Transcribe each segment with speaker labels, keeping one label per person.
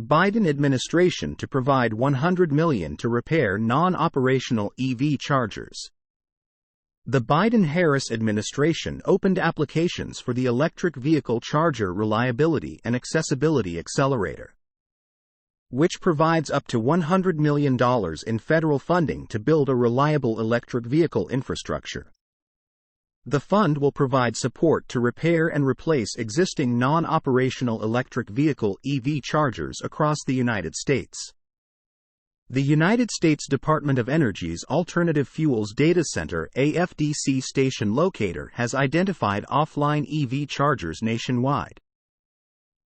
Speaker 1: Biden administration to provide $100 million to repair non-operational EV chargers. The Biden-Harris administration opened applications for the Electric Vehicle Charger Reliability and Accessibility Accelerator, which provides up to $100 million in federal funding to build a reliable electric vehicle infrastructure. The fund will provide support to repair and replace existing non-operational electric vehicle EV chargers across the United States. The United States Department of Energy's Alternative Fuels Data Center (AFDC) station locator has identified offline EV chargers nationwide.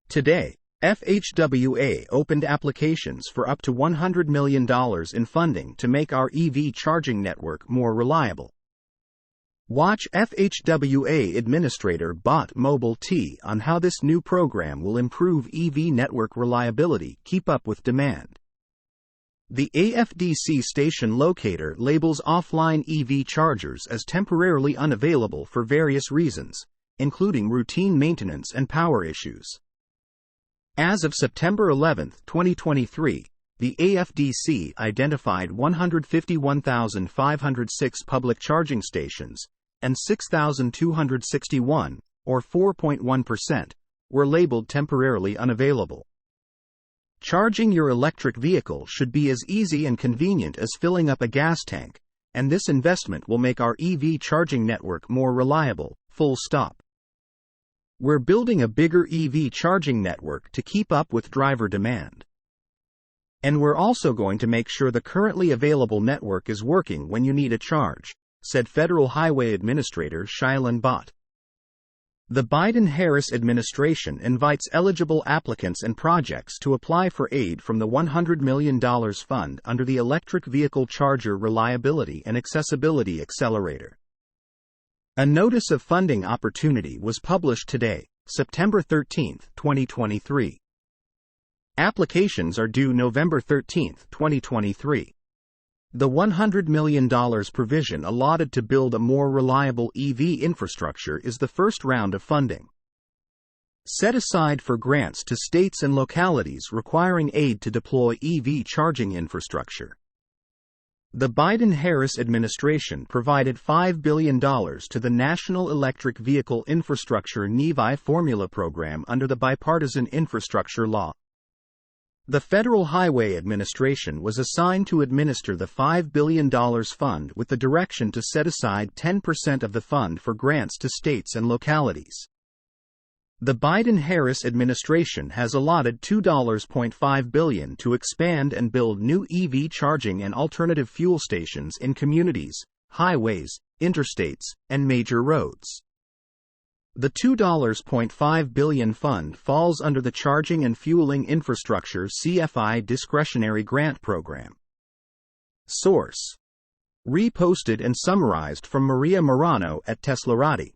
Speaker 1: Today, FHWA opened applications for up to $100 million in funding to make our EV charging network more reliable. Watch FHWA Administrator Bot Mobile T on how this new program will improve EV network reliability, keep up with demand. The AFDC station locator labels offline EV chargers as temporarily unavailable for various reasons, including routine maintenance and power issues. As of September 11, 2023, the AFDC identified 151,506 public charging stations, and 6,261, or 4.1%, were labeled temporarily unavailable. Charging your electric vehicle should be as easy and convenient as filling up a gas tank, and this investment will make our EV charging network more reliable, full stop. We're building a bigger EV charging network to keep up with driver demand. And we're also going to make sure the currently available network is working when you need a charge, said Federal Highway Administrator Shailen Bhatt. The Biden-Harris administration invites eligible applicants and projects to apply for aid from the $100 million fund under the Electric Vehicle Charger Reliability and Accessibility Accelerator. A notice of funding opportunity was published today, September 13, 2023. Applications are due November 13, 2023. The $100 million provision allotted to build a more reliable EV infrastructure is the first round of funding, set aside for grants to states and localities requiring aid to deploy EV charging infrastructure. The Biden-Harris administration provided $5 billion to the National Electric Vehicle Infrastructure NEVI Formula Program under the Bipartisan Infrastructure Law. The Federal Highway Administration was assigned to administer the $5 billion fund with the direction to set aside 10% of the fund for grants to states and localities. The Biden-Harris administration has allotted $2.5 billion to expand and build new EV charging and alternative fuel stations in communities, highways, interstates, and major roads. The $2.5 billion fund falls under the Charging and Fueling Infrastructure CFI Discretionary Grant Program. Source: reposted and summarized from Maria Morano at teslaupdate.